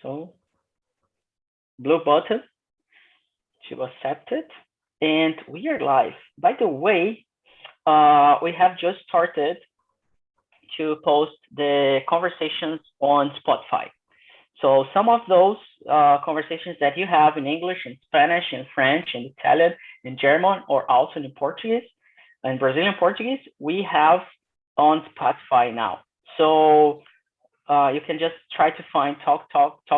So blue button to accept it. And we are live. By the way, we have just started to post the conversations on Spotify. So some of those conversations that you have in English, in Spanish, in French, in Italian, in German, or also in Portuguese, and Brazilian Portuguese, we have on Spotify now. So you can just try to find Talk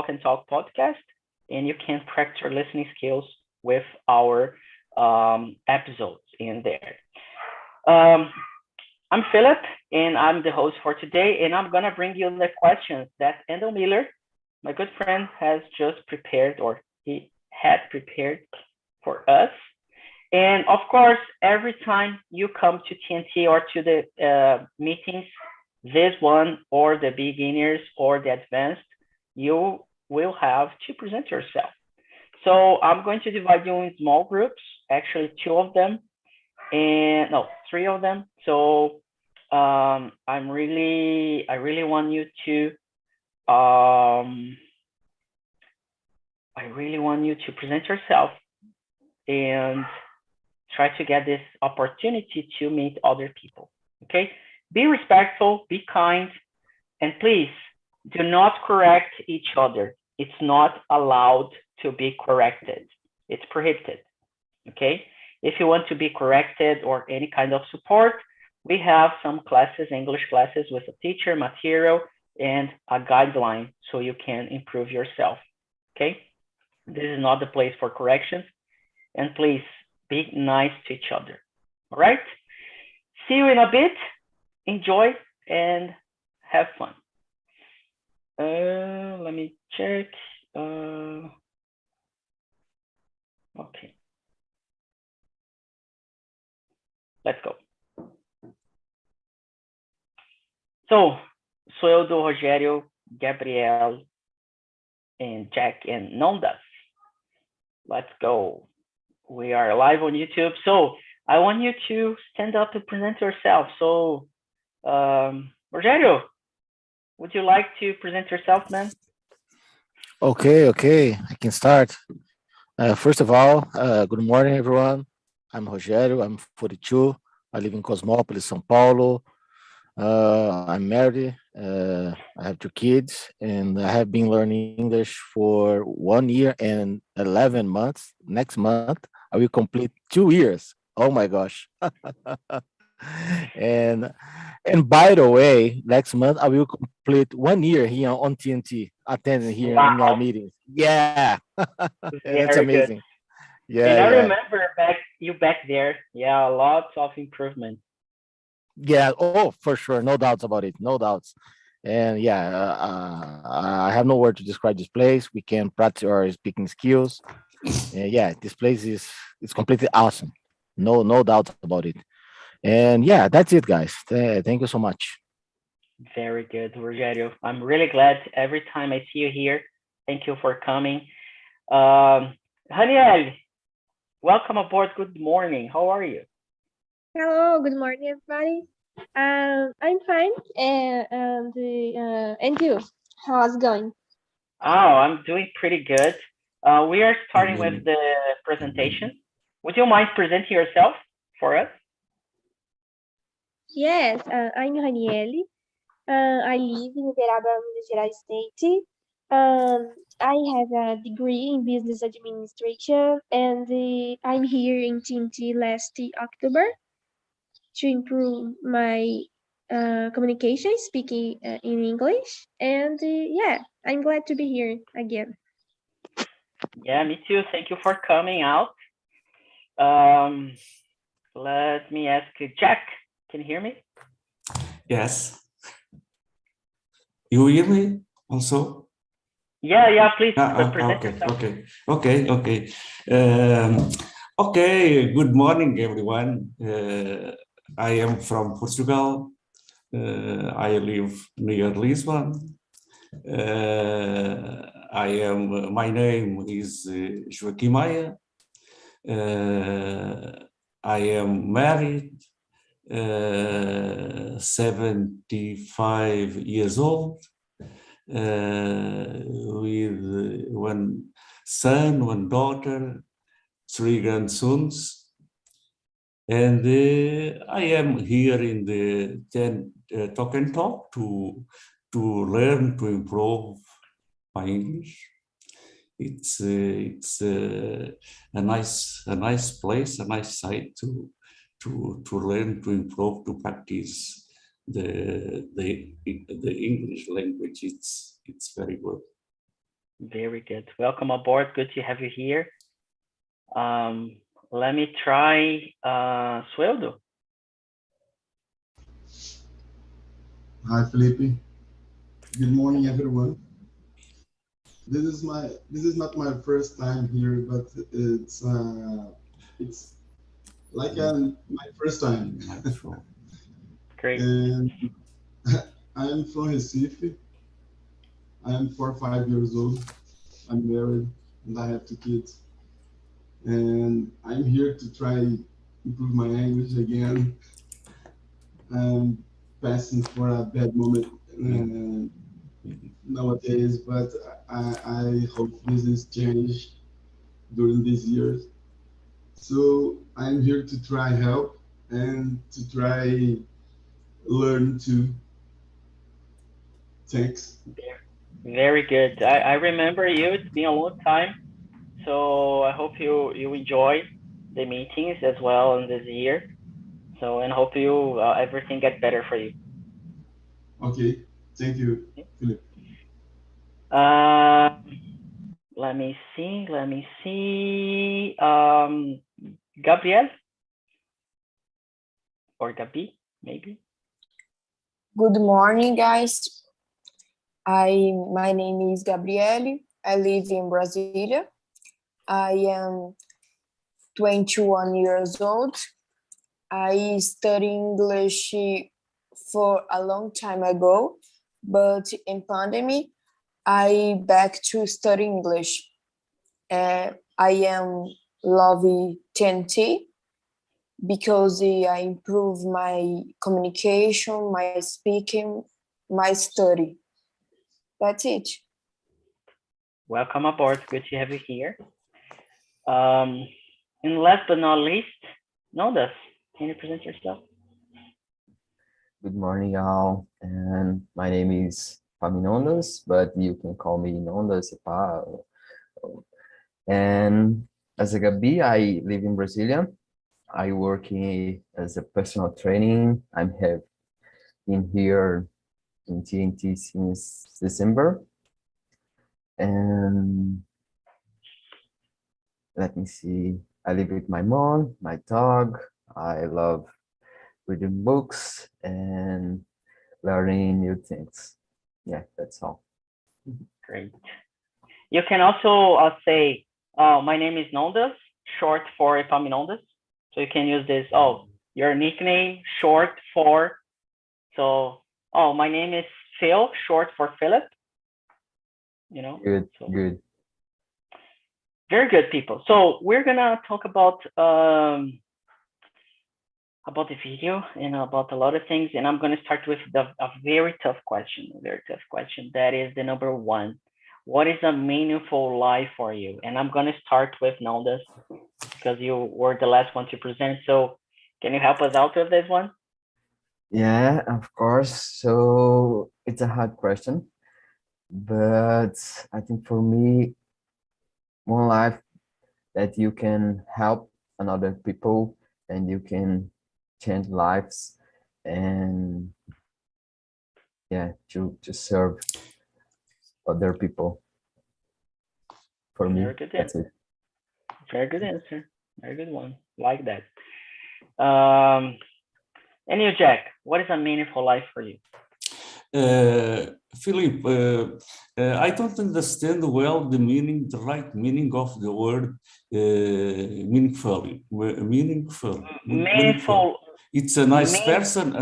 and Talk podcast, and you can practice your listening skills with our episodes in there. I'm Philip, and I'm the host for today, and I'm gonna bring you the questions that Endo Miller, my good friend, has just prepared, or he had prepared for us. And of course, every time you come to TNT or to the meetings, this one or the beginners or the advanced, you will have to present yourself. So I'm going to divide you in small groups, actually two of them, and no, three of them. So I really want you to present yourself and try to get this opportunity to meet other people. Okay, be respectful, be kind, and please do not correct each other. It's not allowed to be corrected. It's prohibited. Okay, if you want to be corrected or any kind of support, we have some classes, English classes with a teacher, material, and a guideline so you can improve yourself. Okay, this is not the place for corrections, and please be nice to each other. All right, see you in a bit. Enjoy and have fun. Let me check. Okay, let's go. So, sou eu do Rogério, Gabriel, and Jack, and Nondas. Let's go. We are live on YouTube. So, I want you to stand up and present yourself. So, Rogério, would you like to present yourself, man? Okay, I can start. First of all, good morning, everyone. I'm Rogério, I'm 42. I live in Cosmópolis, São Paulo. I'm married, I have 2 kids, and I have been learning English for 1 year and 11 months. Next month, I will complete 2 years. Oh my gosh. and by the way, next month I will complete 1 year here on TNT, attending here in our meetings. Yeah. That's Very good. amazing. Yeah, And I yeah. remember back there. Yeah, lots of improvement. Yeah, oh, for sure. No doubts about it. No doubts. And yeah, I have no word to describe this place. We can practice our speaking skills. Yeah, this place is completely awesome. No doubts about it. And yeah, that's it, guys. Thank you so much. Very good, Rogério. I'm really glad every time I see you here. Thank you for coming. Haniel, welcome aboard. Good morning. How are you? Hello, good morning, everybody. I'm fine, and you? How's it going? Oh, I'm doing pretty good. We are starting with the presentation. Would you mind presenting yourself for us? Yes, I'm Raniele. I live in Uberaba, Minas Gerais State. I have a degree in business administration, and I'm here in TNT last October to improve my communication, speaking in English. And yeah, I'm glad to be here again. Yeah, me too. Thank you for coming out. Let me ask you, Jack, can you hear me? Yes. You hear me also? Yeah, please. Okay. Okay, good morning, everyone. I am from Portugal. I live near Lisbon. My name is Joaquim Maia. I am married, 75 years old. with one son, one daughter, 3 grandsons. And I am here in the Talk and Talk to learn, to improve my English. It's a nice place, a nice site to learn, to improve, to practice the English language. It's very good. Very good. Welcome aboard. Good to have you here. Let me try Sueldo. Hi, Felipe. Good morning, everyone. This is not my first time here, but it's like my first time. Great. And I am from Recife. I am 4 or 5 years old. I'm married and I have 2 kids. And I'm here to try improve my English again. I'm passing for a bad moment nowadays, but I hope this is changed during these years. So I'm here to try help and to try learn too. Thanks. Very good. I remember you. It's been a long time. So I hope you enjoy the meetings as well in this year. So, and hope you everything gets better for you. Okay. Thank you, Philip. Let me see. Gabriel or Gabi, maybe. Good morning, guys. My name is Gabriele. I live in Brasilia. I am 21 years old. I studied English for a long time ago, but in pandemic, I back to study English. I am loving TNT because I improve my communication, my speaking, my study. That's it. Welcome aboard. Good to have you here. And last but not least, Nondas, can you present yourself? Good morning, all. And my name is Nondas, but you can call me Nondas. And as a Gabi, I live in Brasilia. I work as a personal training. I have been here in TNT since December. And let me see, I live with my mom, my dog. I love reading books and learning new things. Yeah, that's all. Great. You can also say, my name is Nondas, short for Epaminondas. So you can use this, your nickname, short for, so, my name is Phil, short for Philip. You know? Good, so. Good. Very good, people. So we're gonna talk about the video and about a lot of things, and I'm gonna start with a very tough question. That is the number 1. What is a meaningful life for you? And I'm gonna start with Nondas because you were the last one to present. So can you help us out with this one? Yeah, of course. So it's a hard question, but I think for me, one life that you can help another people and you can change lives and to serve other people. For me, that's it. Very good answer. Very good one. Like that. And you, Jack, what is a meaningful life for you? Philip, I don't understand well the right meaning of the word meaningful. Meaningful. It's a nice person,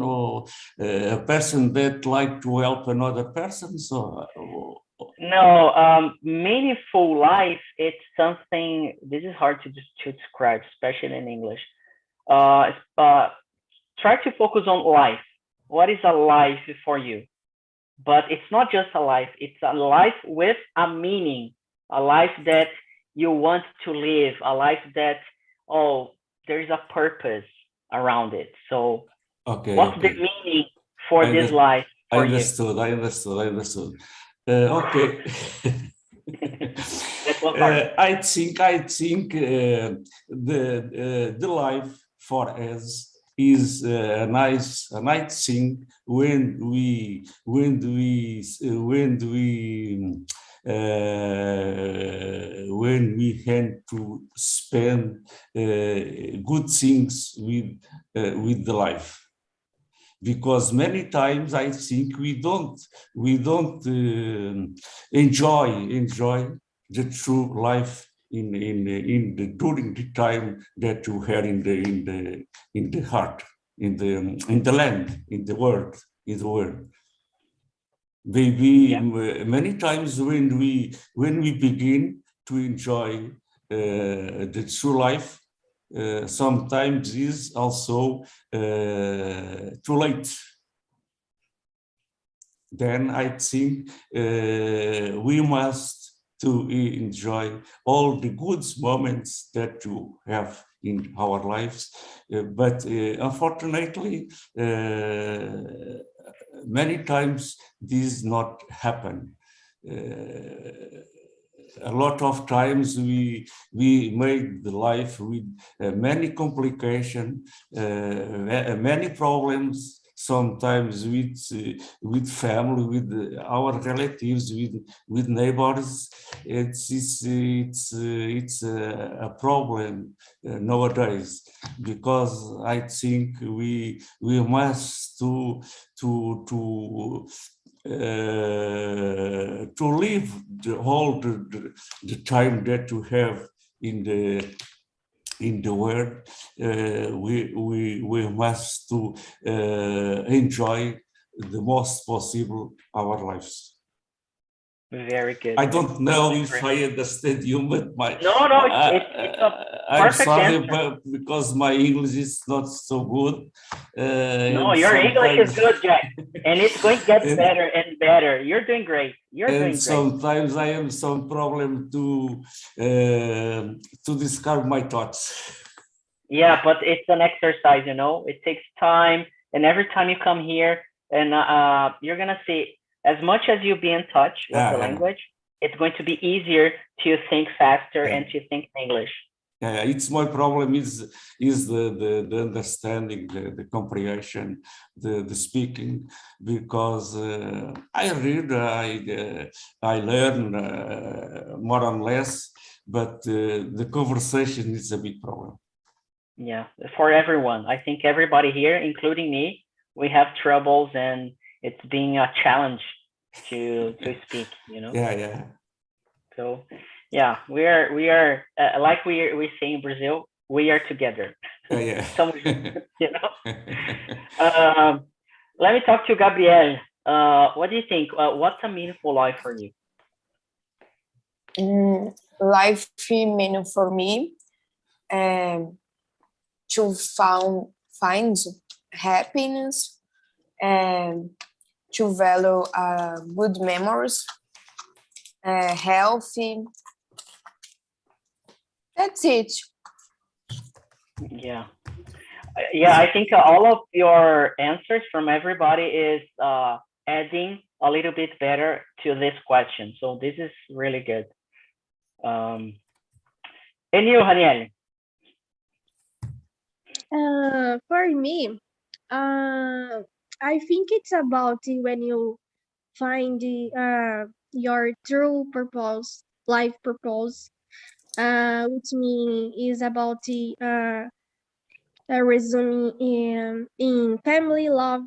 or a person that like to help another person. So. No, meaningful life. It's something. This is hard to describe, especially in English. Try to focus on life. What is a life for you? but it's not just a life. It's a life with a meaning, a life that you want to live, a life that, oh, there's a purpose around it. So Okay, what's the okay. meaning for I this under- life I for you? understood. Okay. That was hard. I think the life for us is a nice thing when we had to spend good things with the life. Because many times I think we don't enjoy the true life during the time that you had in the heart, in the land, in the world. Maybe many times when we begin to enjoy the true life, sometimes is also too late. Then I think we must to enjoy all the good moments that you have in our lives, but unfortunately, many times this not happen. A lot of times we made the life with many complications, many problems, sometimes with family, with our relatives, with neighbors. It's a problem nowadays, because I think we must to live the time that you have in the world. We must to enjoy the most possible our lives. Very good. I don't know if I understand you, but I'm perfect sorry, answer. but because my English is not so good. No, your English is good, Jack, and it's going to get better and better. You're doing great. You're doing great. Sometimes I have some problem to describe my thoughts. Yeah, but it's an exercise, you know. It takes time, and every time you come here, and you're gonna see, as much as you be in touch with the language, it's going to be easier to think faster and to think English. It's my problem is the understanding, the comprehension, the speaking, because I read, I learn more or less, but the conversation is a big problem. Yeah, for everyone. I think everybody here, including me, we have troubles, and it's being a challenge to speak, you know. Yeah. So yeah, we are like we say in Brazil, we are together. Yeah. So, you know. Let me talk to Gabriel. What do you think? What's a meaningful life for you? Life meaning for me, to find happiness and to value good memories, healthy. That's it. Yeah, I think all of your answers from everybody is adding a little bit better to this question. So this is really good. And you, Haniel? For me, I think it's about when you find your true purpose, life purpose, which means is about the resuming in family, love,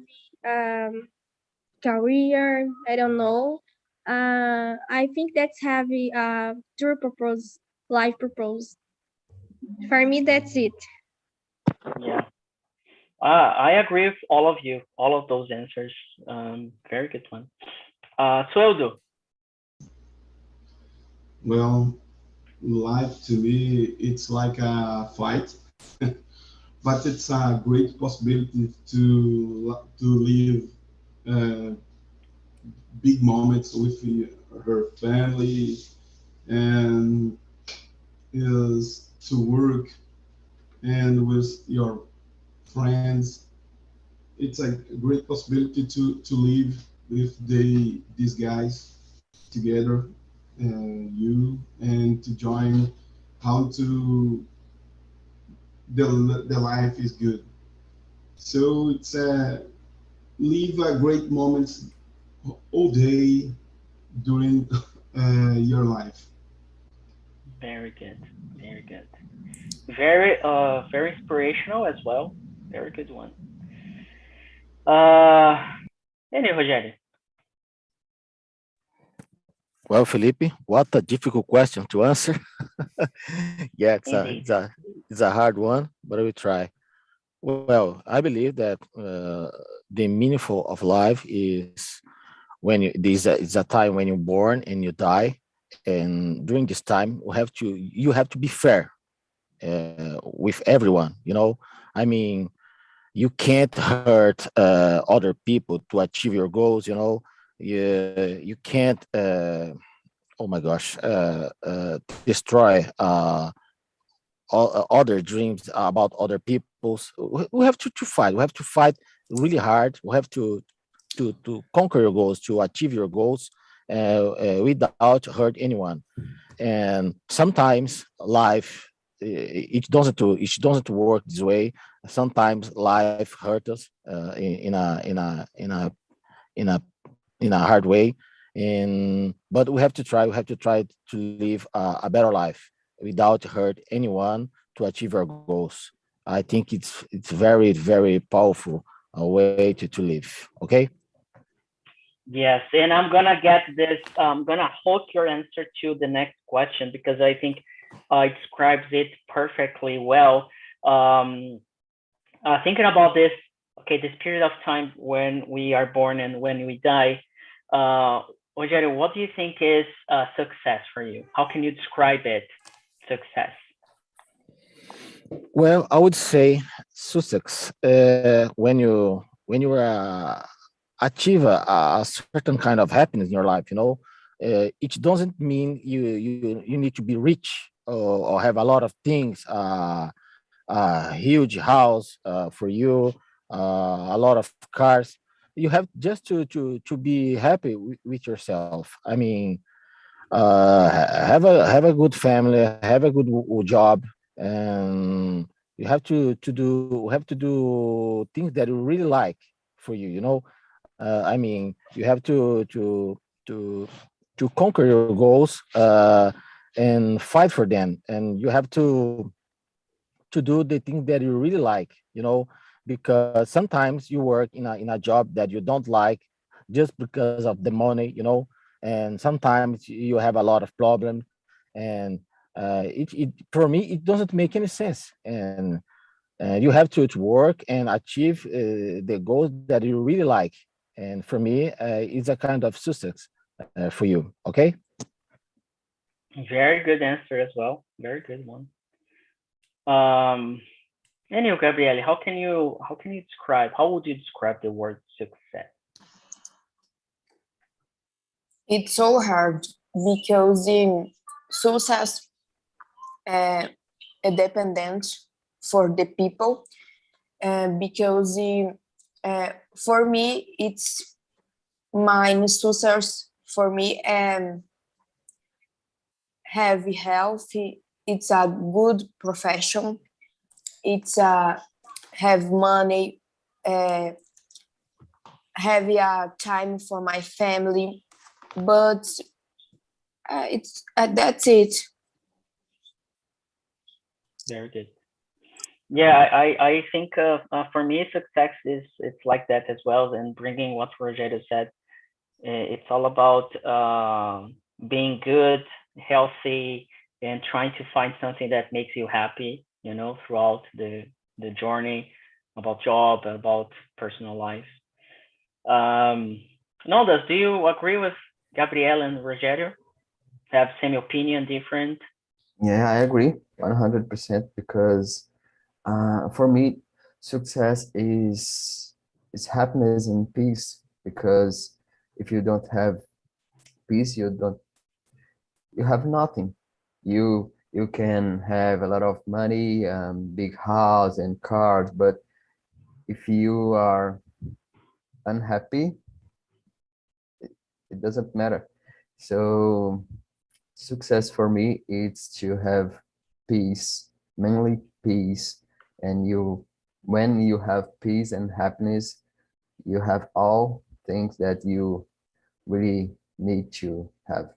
career. I don't know. I think that's having a true purpose, life purpose. For me, that's it. Yeah. I agree with all of you, all of those answers. Very good one. Sueldo. Well, life to me, it's like a fight, but it's a great possibility to live big moments with her family, and is to work and with your friends. It's a great possibility to live with these guys together, you, and to join how to the life is good. So it's live a great moments all day during your life. Very good. Very good. Very inspirational as well. Very good one. E aí, Rogério? Well, Felipe, what a difficult question to answer. Yeah, Indeed. it's a hard one, but I will try. Well, I believe that the meaningful of life is when it's a time when you're born and you die, and during this time you have to be fair with everyone. You know, I mean, you can't hurt other people to achieve your goals. You know, you can't. Oh my gosh, destroy other dreams about other people's. We have to fight. We have to fight really hard. We have to conquer your goals, to achieve your goals without hurt anyone. And sometimes life it doesn't work this way. Sometimes life hurts us in a in a hard way, and but we have to try to live a better life without hurt anyone to achieve our goals. I think it's very powerful way to live. Okay. Yes, and I'm gonna get this. I'm gonna hook your answer to the next question because I think it describes it perfectly well. Thinking about this, okay, this period of time when we are born and when we die, Rogério, what do you think is success for you? How can you describe it? Success. Well, I would say success when you achieve a certain kind of happiness in your life. You know, it doesn't mean you need to be rich or have a lot of things, a huge house for you, a lot of cars. You have just to be happy with yourself. I mean, have a good family, have a good job, and you have to do things that you really like for you. You know, I mean, you have to to conquer your goals and fight for them, and you have to do the things that you really like. You know, because sometimes you work in a job that you don't like just because of the money. You know, and sometimes you have a lot of problems, and it for me it doesn't make any sense. And you have to work and achieve the goals that you really like. And for me, it's a kind of success for you. Okay. Very good answer as well. Very good one. Um, Anyway, Gabriele, how would you describe the word success? It's so hard because in success is dependent for the people, because for me it's my success for me have health. It's a good profession. It's have money, have a time for my family, but it's that's it. Very good. Yeah, I think for me success is it's like that as well. And bringing what Rogério said, it's all about being good, healthy, and trying to find something that makes you happy. You know, throughout the journey about job, about personal life. Noldas, do you agree with Gabriel and Rogério? Have same opinion, different? Yeah, I agree 100% because for me, success is happiness and peace because if you don't have peace, you have nothing. You can have a lot of money, big house and cars, but if you are unhappy, it doesn't matter. So success for me is to have peace, mainly peace. And when you have peace and happiness, you have all things that you really need to have.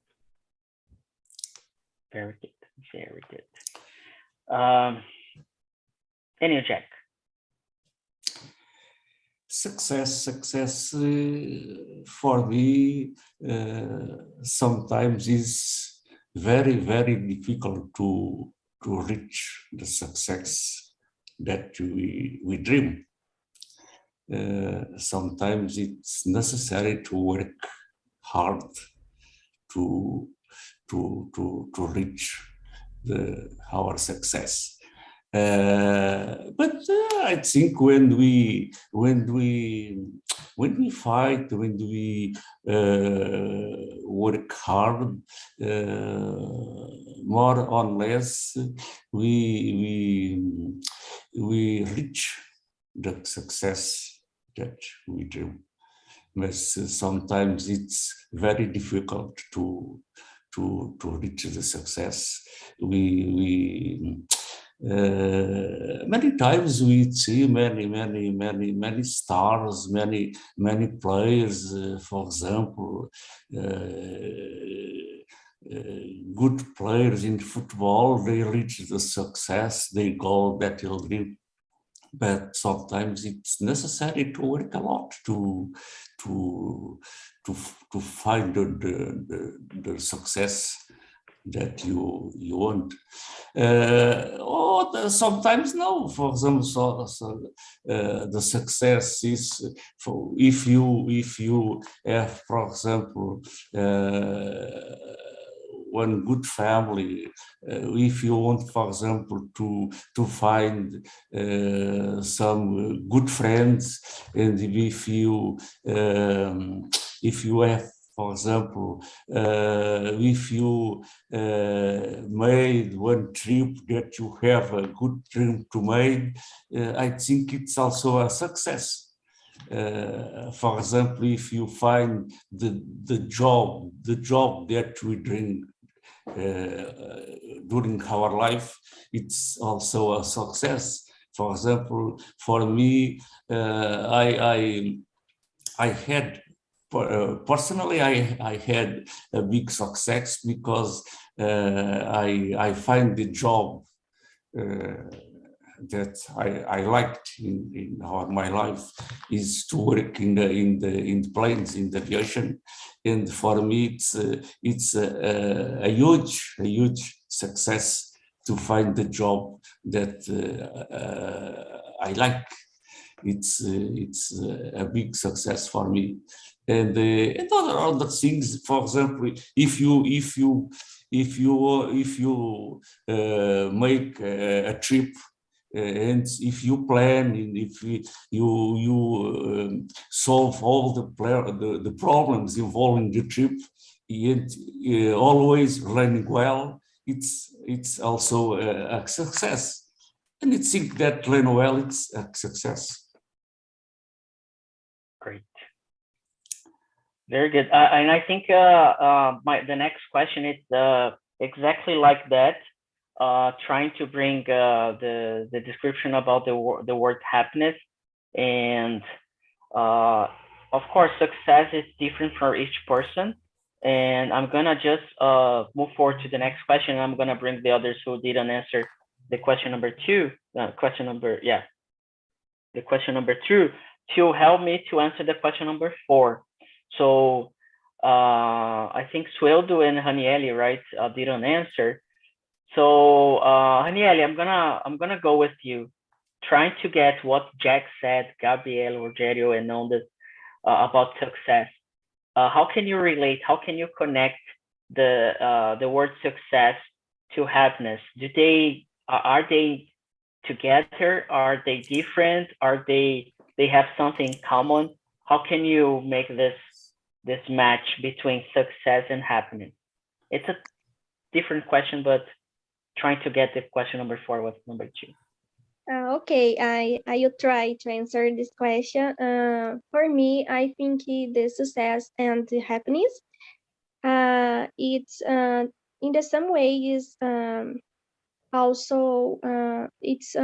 Very good. Very good. And you, Jack? Success for me sometimes is very, very difficult to reach the success that we dream. Sometimes it's necessary to work hard to reach our success. But I think when we fight, when we work hard, more or less, we reach the success that we dream. But sometimes it's very difficult to reach the success. Many times we see many stars, many players, for example, good players in football, they reach the success, they goal that they'll dream. But sometimes it's necessary to work a lot to find the success that you want. Or sometimes no. For example, the success is if you have, for example, one good family. If you want, for example, to find some good friends, and if you have, for example, if you made one trip that you have a good trip to make, I think it's also a success. For example, if you find the job that we dream during our life, it's also a success. For example, for me, I had personally, I had a big success because I find the job that I liked in my life is to work in the planes, in the aviation, and for me it's a huge success to find the job that I like. It's a big success for me. And other things, for example, if you make a trip, and if you plan, and if you solve all the problems involving the trip, and always running well, it's also a success. And I think that run well, it's a success. Great. Very good. And I think the next question is exactly like that. Trying to bring the description about the word happiness, and of course success is different for each person. And I'm gonna just move forward to the next question. I'm gonna bring the others who didn't answer the question number two. The question number two to help me to answer the question number 4. So I think Sueldo and Ranieri, right, didn't answer. So Ranieri, I'm gonna go with you, trying to get what Jack said, Gabriel, Rogerio, and Nondas about success. How can you relate? How can you connect the word success to happiness? Are they together? Are they different? Are they have something in common? How can you make this this match between success and happiness? It's a different question, but trying to get the question number 4 with number 2. Okay, I will try to answer this question. For me, I think the success and the happiness, it's in the some way is also it's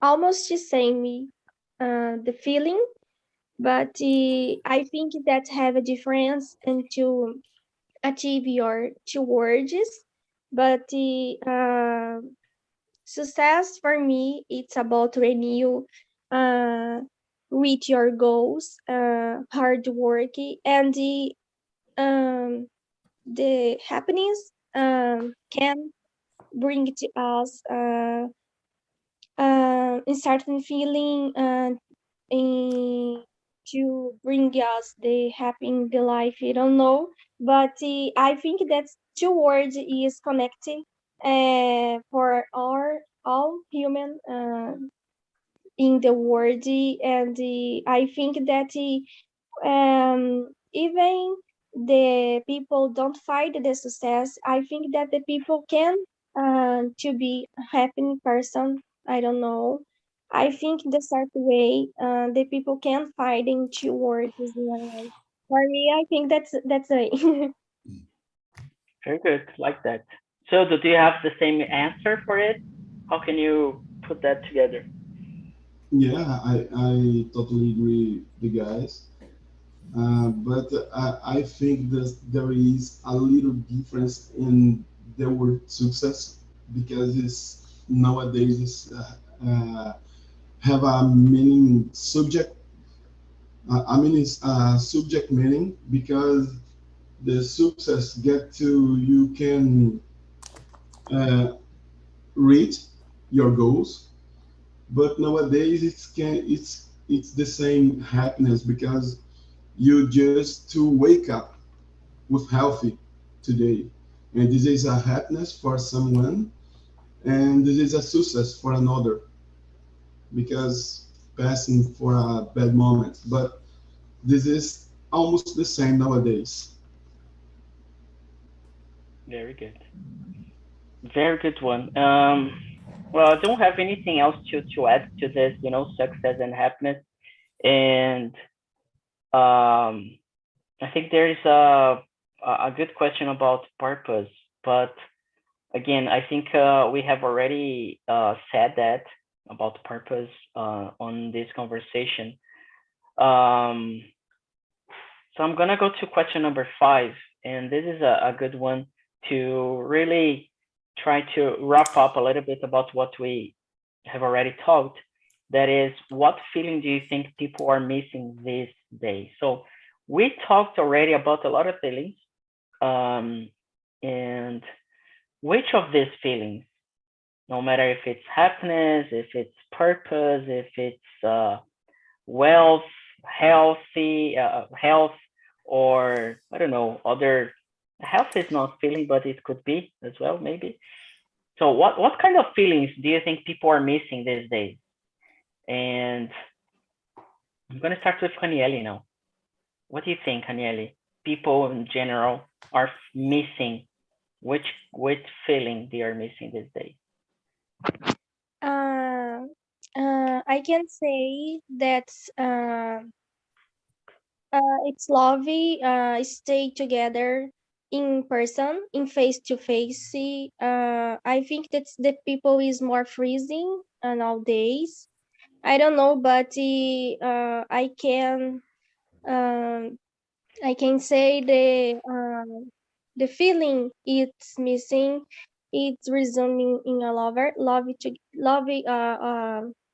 almost the same the feeling, but I think that have a difference and to achieve your two words. But success for me, it's about renew, reach your goals, hard work, and the happiness can bring to us a certain feeling in, to bring us the happy in the life. I don't know, but I think that two words is connected for all human in the world, and I think that even the people don't find the success. I think that the people can to be a happy person. I don't know. I think the certain way the people can find in two words in their life. For me, I think that's it. Very good, like that. So do you have the same answer for it? How can you put that together? Yeah, I totally agree with the guys. But I think that there is a little difference in the word success because it's nowadays have a meaning subject. I mean, it's a subject meaning because the success get to you can uh, reach your goals, but nowadays it's the same happiness because you just to wake up with healthy today, and this is a happiness for someone, and this is a success for another because passing for a bad moment. But this is almost the same nowadays. Very good. Very good one. Well, I don't have anything else to add to this, success and happiness. And I think there is a good question about purpose, but again, I think we have already said that about purpose on this conversation. So I'm gonna go to question number 5, and this is a good one to really try to wrap up a little bit about what we have already talked. That is, what feeling do you think people are missing these days? So we talked already about a lot of feelings, and which of these feelings, no matter if it's happiness, if it's purpose, if it's wealth, health, or I don't know, other health is not feeling, but it could be as well, maybe. So what kind of feelings do you think people are missing these days? And I'm going to start with Hanieli now. What do you think, Hanieli? People in general are missing, which feeling they are missing these days? I can say that it's lovely stay together in person, in face to face. I think that's the people is more freezing nowadays. I don't know, but I can say the feeling it's missing. It's resuming in a love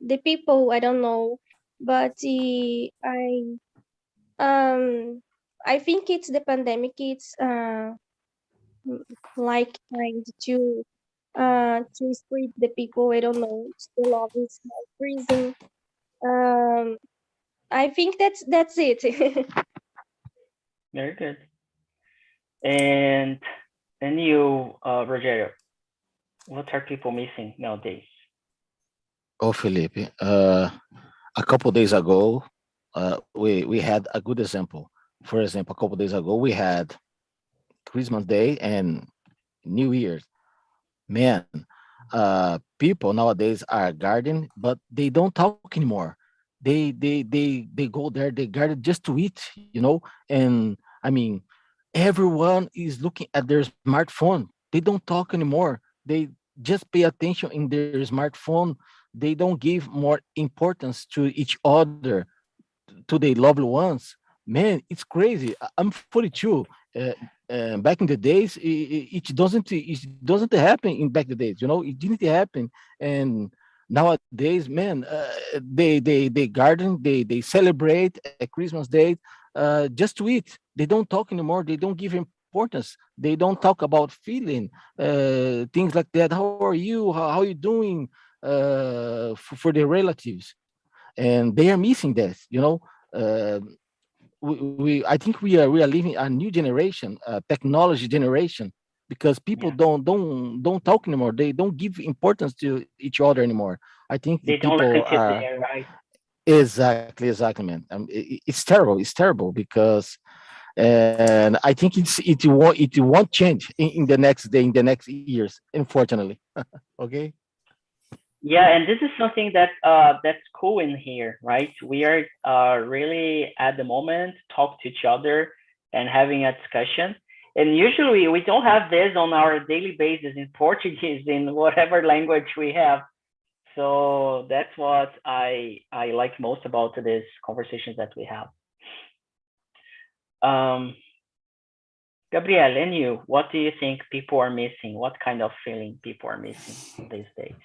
the people. I don't know, but I think it's the pandemic. It's like trying to split the people. I don't know. The love is more freezing. I think that's it. Very good. And you, Rogerio, what are people missing nowadays? Oh, Felipe, a couple days ago, we had a good example. For example, a couple days ago, we had Christmas Day and New Year's. Man, people nowadays are gardening, but they don't talk anymore. They go there, they garden just to eat, And I mean, everyone is looking at their smartphone. They don't talk anymore. They just pay attention in their smartphone. They don't give more importance to each other, to their loved ones. Man, it's crazy. I'm 42. Back in the days, it doesn't happen in back the days. It didn't happen, and nowadays, man, they garden, they celebrate a Christmas Day, just to eat. They don't talk anymore. They don't give importance. They don't talk about feeling, things like that. How are you? How you doing? For their relatives, and they are missing that. Uh, I think we are living a new generation, a technology generation, because people Yeah. don't talk anymore. They don't give importance to each other anymore. I think the They don't look people into are there, right? exactly, man. It's terrible. It's terrible because, and I think it won't change in the next day, in the next years, unfortunately. Okay. Yeah, and this is something that's cool in here, right? We are really at the moment talk to each other and having a discussion. And usually we don't have this on our daily basis in Portuguese, in whatever language we have. So that's what I like most about these conversations that we have. Um, Gabriel, and you, what do you think people are missing? What kind of feeling people are missing these days?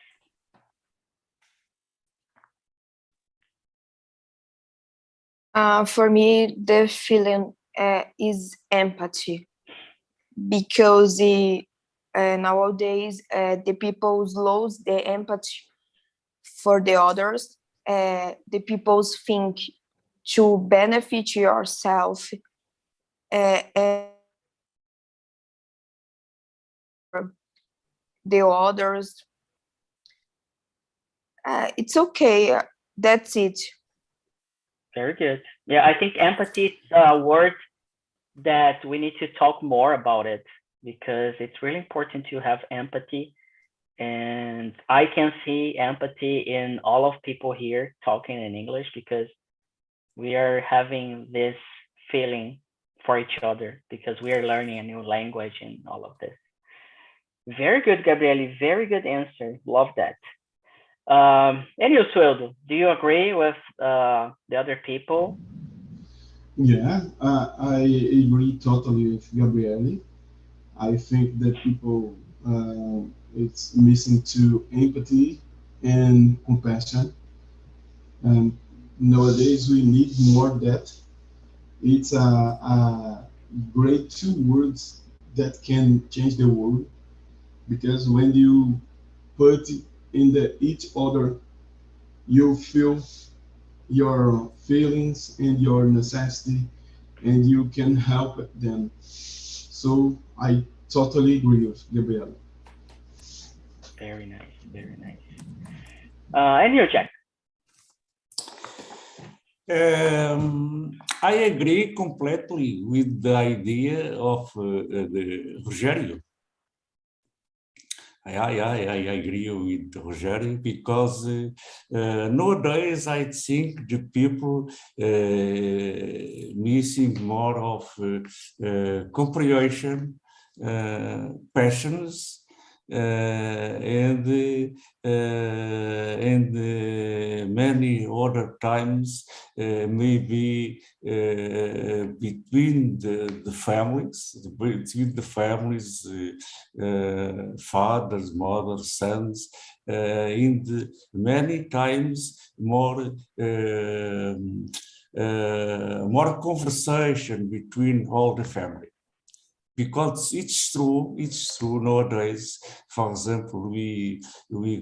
For me, the feeling is empathy, because nowadays the people lose the empathy for the others. The people think to benefit yourself, and the others. It's okay. That's it. Very good. Yeah, I think empathy is a word that we need to talk more about it, because it's really important to have empathy. And I can see empathy in all of people here talking in English, because we are having this feeling for each other, because we are learning a new language and all of this. Very good, Gabriele. Very good answer. Love that. And you, Sueldo, do you agree with the other people? Yeah, I agree totally with Gabriele. I think that people, it's missing to empathy and compassion. And nowadays we need more that. It's a great two words that can change the world, because when you put in the each other, you feel your feelings and your necessity, and you can help them. So I totally agree with Gabriel. Very nice. Very nice. And you, Jack? I agree completely with the idea of the Rogério. I agree with Rogério, because nowadays I think the people missing more of comprehension, passions, and many other times maybe between the families, fathers, mothers, sons, and many times more conversation between all the family. Because it's true nowadays. For example, we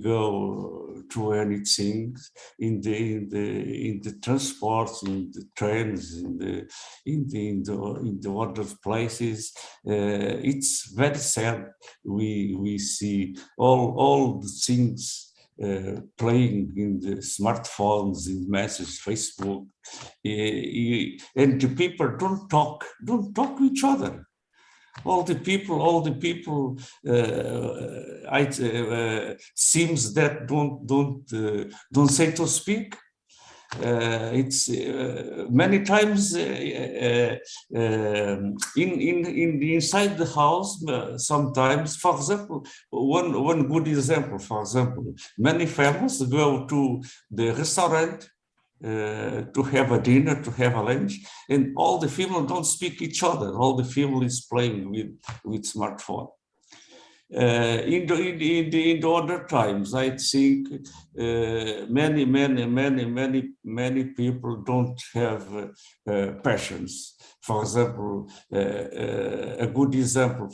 go to anything in the transports, in the trains, in the other places. It's very sad. We see all the things playing in the smartphones, in messages, Facebook, and the people don't talk to each other. All the people seems that don't say to speak. It's many times in inside the house. Sometimes, for example, one good example. For example, many families go to the restaurant to have a dinner, to have a lunch, and all the family don't speak each other. All the family is playing with smartphone. In the other times, I think many people don't have passions. For example, a good example.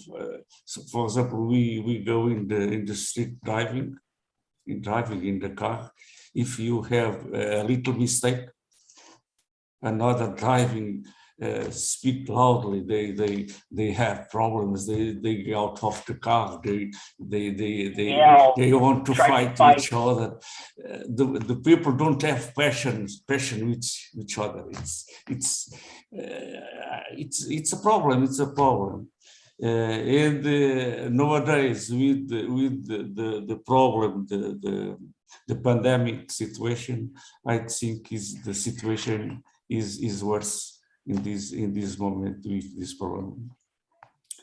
For example, we go in the street driving in the car. If you have a little mistake, another driving speak loudly, they have problems, they get out of the car, they want to fight each other. The people don't have passion with each other. It's a problem. And nowadays with the problem, the pandemic situation, I think the situation is worse in this moment with this problem.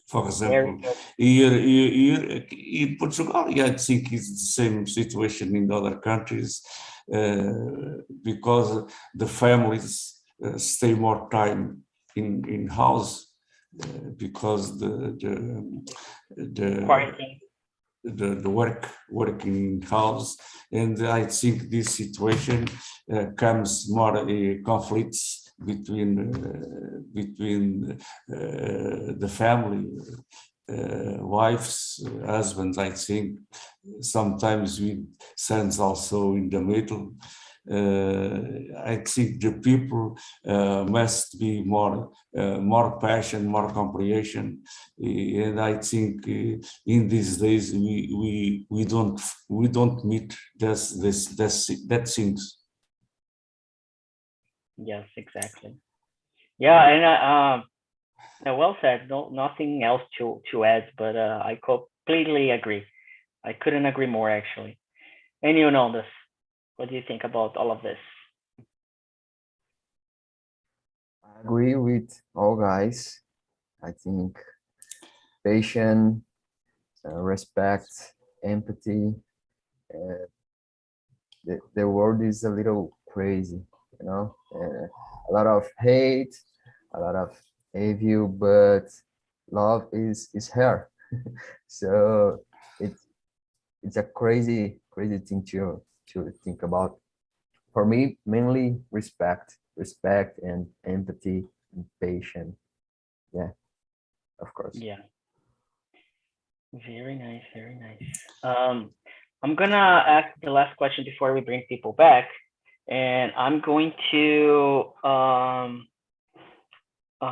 For example, here in Portugal, I think it's the same situation in other countries, because the families stay more time in house, because the working in house, and I think this situation comes more conflicts between the family, wives, husbands. I think sometimes with sons also in the middle. I think the people must be more passion, more comprehension, and I think in these days we don't meet that things. Yes, exactly. Yeah, and well said. No, nothing else to add, but I completely agree. I couldn't agree more, actually. And you know this. What do you think about all of this? I agree with all guys. I think patience, respect, empathy. The world is a little crazy, you know. A lot of hate, a lot of evil, but love is here. So it's a crazy thing to think about. For me, mainly respect and empathy and patience. Yeah, of course. Yeah. Very nice, very nice. I'm gonna ask the last question before we bring people back, and I'm going to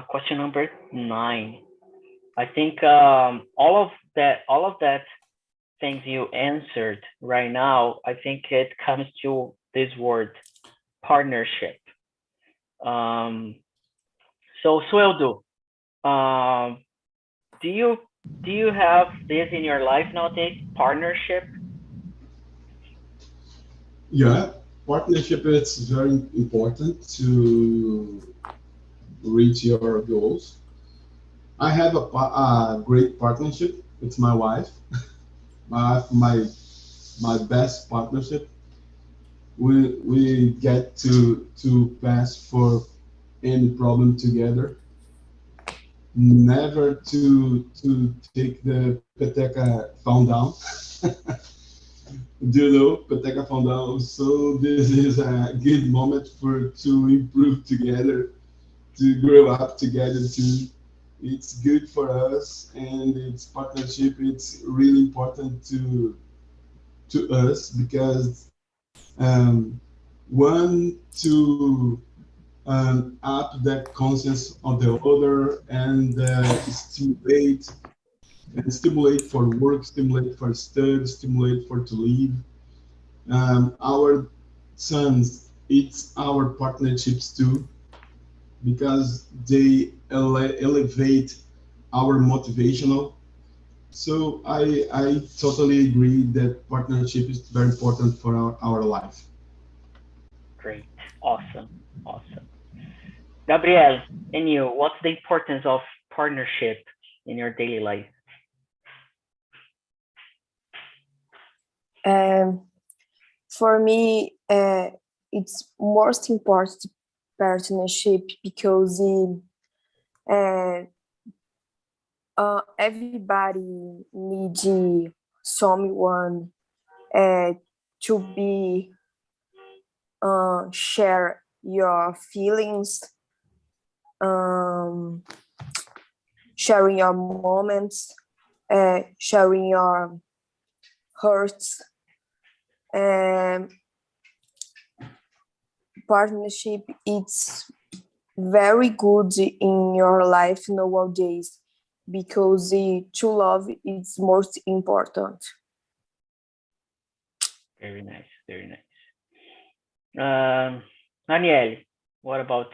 question number 9. I think all of that things you answered right now, I think it comes to this word, partnership. So Sueldo, do you have this in your life nowadays? Partnership? Yeah, partnership is very important to reach your goals. I have a great partnership with my wife. My best partnership. We get to pass for any problem together. Never to take the peteca phone down. Do you know peteca phone down? So this is a good moment to improve together, to grow up together too. It's good for us, and it's partnership. It's really important to us because one to up that conscience of the other and stimulate for work, stimulate for study, stimulate for to live. Our sons, it's our partnerships too, because they elevate our motivational. So I totally agree that partnership is very important for our life. Great. Awesome. Awesome. Gabriel, and you, what's the importance of partnership in your daily life? For me, it's most important partnership because everybody needs someone to be share your feelings, sharing your moments, sharing your hurts. Partnership it's very good in your life nowadays because to love is most important. Very nice. Very nice. Danielle, what about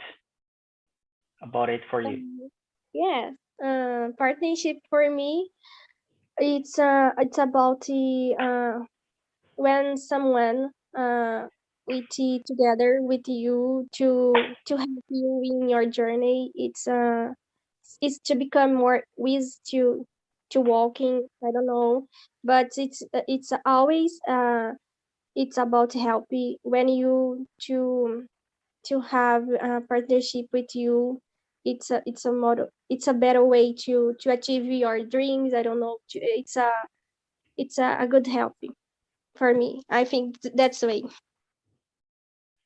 it for you? Yes, partnership for me, it's about the when someone with together with you to help you in your journey. It's to become more with to walking. I don't know, but it's always it's about helping when you to have a partnership with you. It's a model. It's a better way to achieve your dreams. I don't know. It's a good helping for me. I think that's the way.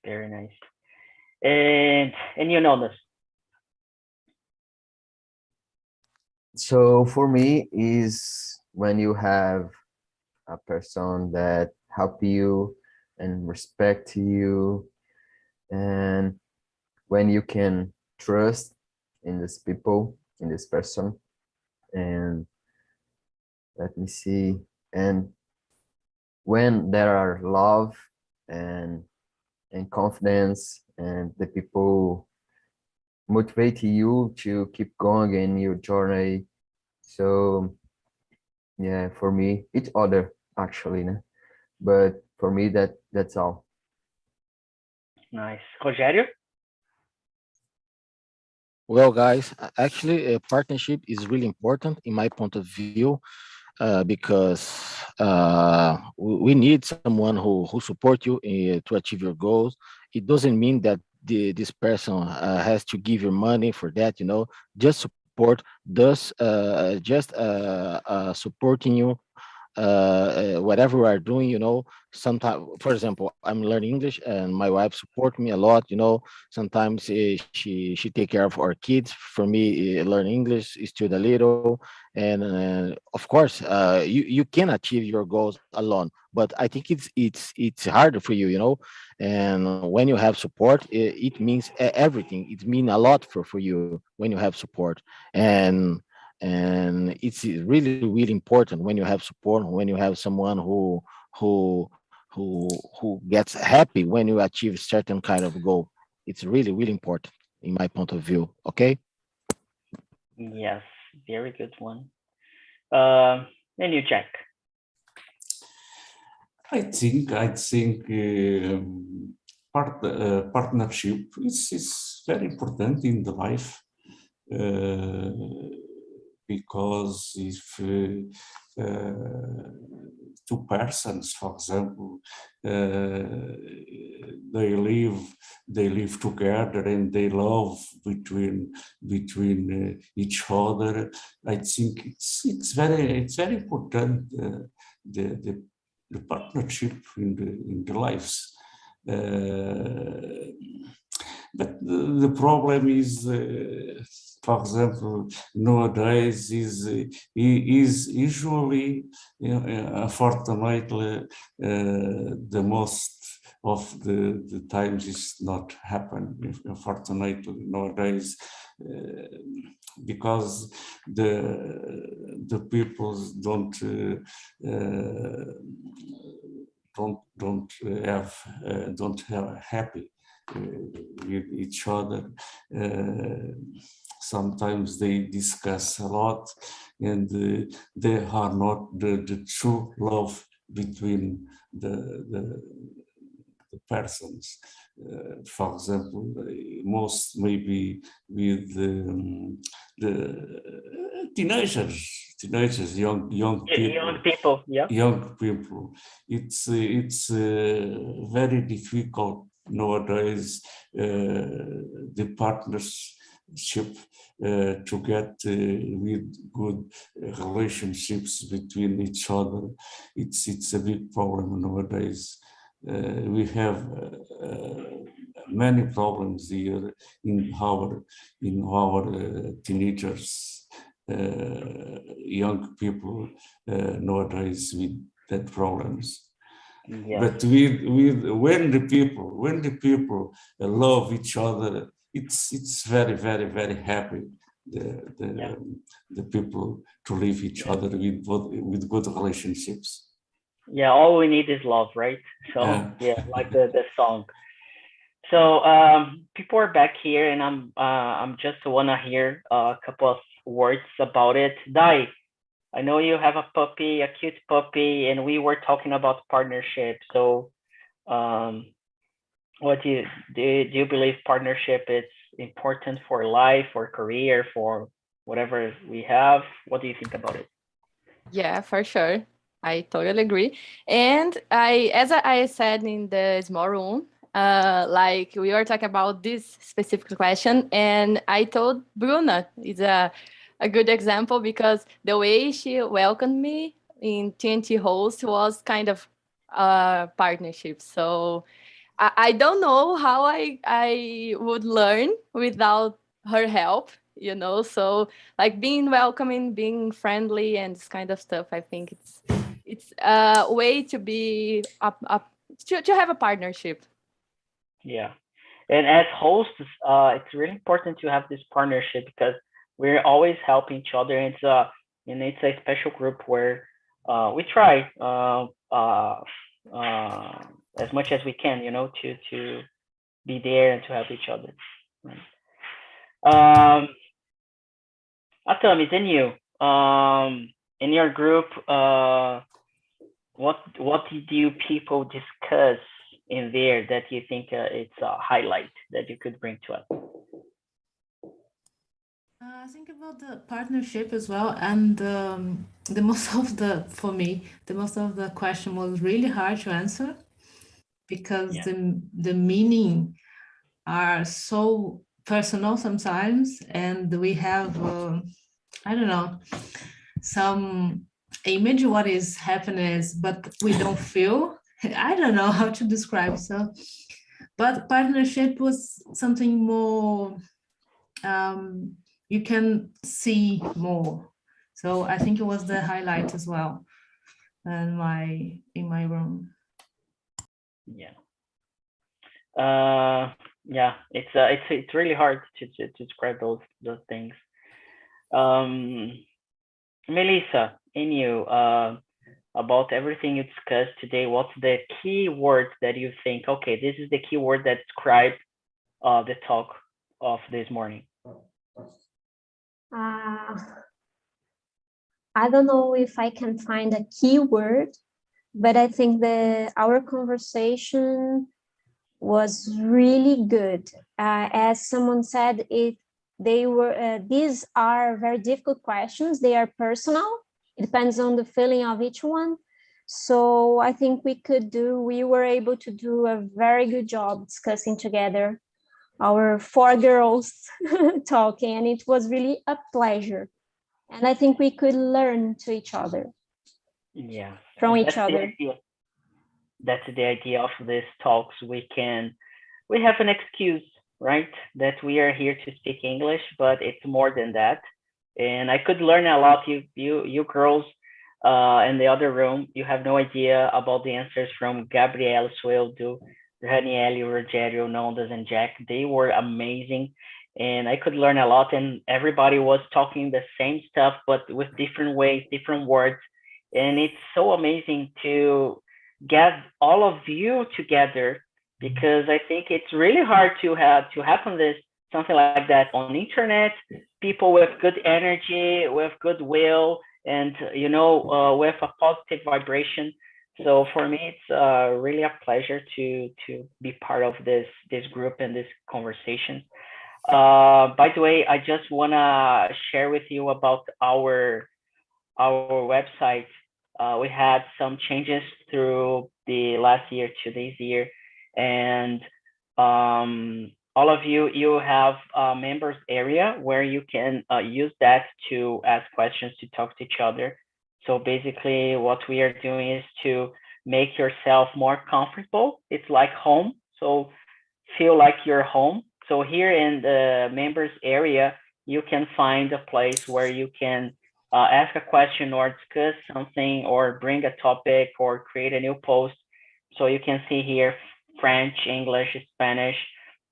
Very nice. And you know this. So for me is when you have a person that help you and respect you, and when you can trust in this people, in this person. And let me see, and when there are love and confidence, and the people motivate you to keep going in your journey. So yeah, for me each other actually, no? But for me that's all. Nice. Rogério? Well, guys, actually, a partnership is really important in my point of view, because we need someone who support you to achieve your goals. It doesn't mean that this person has to give you money for that, just support, does just supporting you, whatever we are doing, sometimes, for example, I'm learning English and my wife support me a lot, sometimes she take care of our kids for me. Learn English is still a little, and of course, you can achieve your goals alone, but I think it's harder for you, and when you have support, it means everything. It means a lot for you when you have support. And it's really important when you have support, when you have someone who who gets happy when you achieve certain kind of goal. It's really important in my point of view. Okay. Yes. Very good one. And you, Jack? I think partnership is very important in the life, because if two persons, for example, they live together and they love between each other, I think it's very important, the partnership in the lives. But the problem is, for example, nowadays is usually, unfortunately, the most of the times is not happen, unfortunately, nowadays, because the people don't don't have happy with each other. Sometimes they discuss a lot, and they are not the true love between the persons. For example, most maybe with the teenagers, young people. Young people. It's very difficult nowadays, the partnership to get with good relationships between each other. It's a big problem nowadays. We have many problems here in our teenagers, young people nowadays with that problems. Yes. But when the people love each other, it's very, very, very happy. The people to live each other with good relationships. Yeah, all we need is love, right? So yeah, like the song. So people are back here, and I'm just wanna hear a couple of words about it. Dai, I know you have a puppy, a cute puppy, and we were talking about partnership. So what do you believe partnership is important for life, for career, for whatever we have? What do you think about it? Yeah, for sure. I totally agree. And as I said in the small room, like we were talking about this specific question, and I told Bruna is a good example because the way she welcomed me in TNT host was kind of a partnership. So I don't know how I would learn without her help, so like being welcoming, being friendly, and this kind of stuff. I think it's a way to be to have a partnership. Yeah, and as hosts, it's really important to have this partnership because we're always helping each other. And it's a special group where we try as much as we can, to be there and to help each other. Right? Atami, then you, in your group, what do you people discuss in there that you think it's a highlight that you could bring to us? I think about the partnership as well, and for me, the most of the question was really hard to answer because the meaning are so personal sometimes, and we have I don't know, some image what is happiness, but we don't feel. I don't know how to describe. So, but partnership was something more. You can see more. So I think it was the highlight as well in my room. Yeah. Yeah, it's really hard to describe those things. Melissa, and you, about everything you discussed today, what's the key word that you think, okay, this is the key word that describes the talk of this morning? I don't know if I can find a keyword, but I think our conversation was really good. As someone said, these are very difficult questions. They are personal. It depends on the feeling of each one. So I think we were able to do a very good job discussing together, our 4 girls talking, and it was really a pleasure. And I think we could learn to each other. Yeah. From each other. That's the idea of these talks. We have an excuse, right? That we are here to speak English, but it's more than that. And I could learn a lot. You girls in the other room, you have no idea about the answers from Gabrielle, Sueldo, Raniel, Rogerio, Nondas, and Jack. They were amazing. And I could learn a lot, and everybody was talking the same stuff, but with different ways, different words. And it's so amazing to get all of you together, because I think it's really hard to happen this something like that on the internet. People with good energy, with goodwill, and with a positive vibration. So for me, it's really a pleasure to be part of this group and this conversation. By the way, I just wanna share with you about our website. We had some changes through the last year to this year, and all of you have a members area where you can use that to ask questions, to talk to each other. So basically what we are doing is to make yourself more comfortable. It's like home, so feel like you're home. So here in the members area, you can find a place where you can ask a question or discuss something or bring a topic or create a new post. So you can see here French, English, Spanish,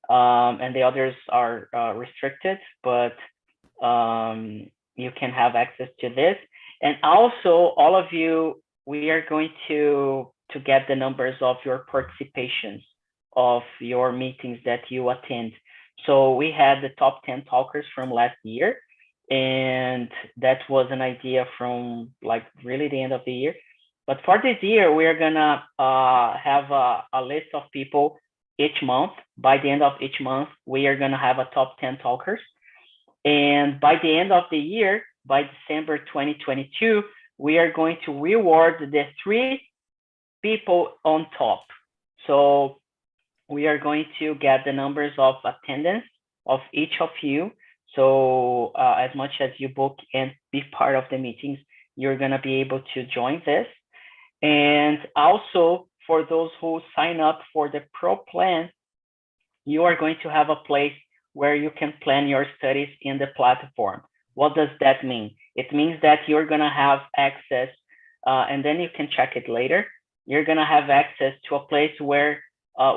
and the others are restricted, but you can have access to this. And also, all of you, we are going to get the numbers of your participations of your meetings that you attend. So we had the top 10 talkers from last year, and that was an idea from like really the end of the year. But for this year, we're gonna have a list of people each month. By the end of each month, we are gonna have a top 10 talkers. And by the end of the year, by December 2022, we are going to reward the 3 people on top. So we are going to get the numbers of attendance of each of you. So as much as you book and be part of the meetings, you're gonna be able to join this. And also for those who sign up for the Pro plan, you are going to have a place where you can plan your studies in the platform. What does that mean? It means that you're gonna have access, and then you can check it later. You're gonna have access to a place where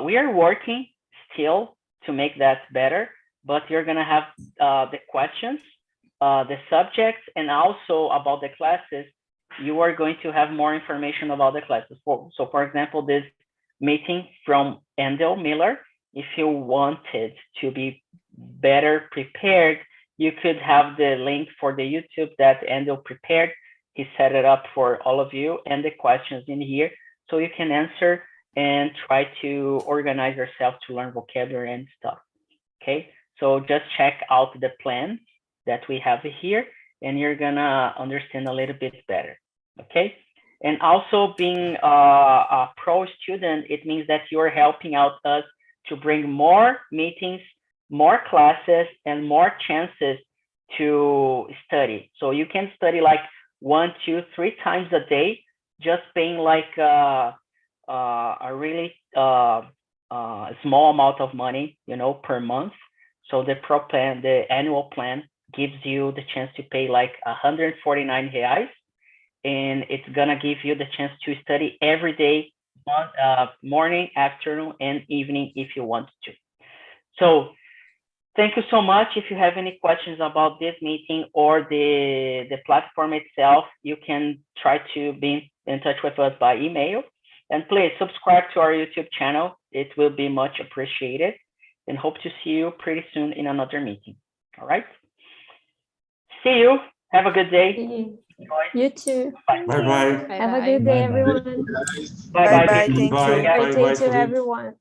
we are working still to make that better, but you're gonna have the questions, the subjects, and also about the classes. You are going to have more information about the classes. So for example, this meeting from Endel Miller, if you wanted to be better prepared, you could have the link for the YouTube that Endel prepared. He set it up for all of you and the questions in here, so you can answer and try to organize yourself to learn vocabulary and stuff. Okay, so just check out the plan that we have here, and you're gonna understand a little bit better. Okay, and also being a pro student, it means that you're helping out us to bring more meetings, more classes, and more chances to study. So you can study like 1, 2, 3 times a day, just paying like a really small amount of money, per month. So the pro plan, the annual plan, gives you the chance to pay like 149 reais, and it's gonna give you the chance to study every day, morning, afternoon, and evening if you want to. So thank you so much. If you have any questions about this meeting or the platform itself, you can try to be in touch with us by email. And please subscribe to our YouTube channel. It will be much appreciated, and hope to see you pretty soon in another meeting. All right. See you. Have a good day. You too. Bye bye. Have a good day, everyone. Bye bye. Thank you. Bye. Great day to everyone.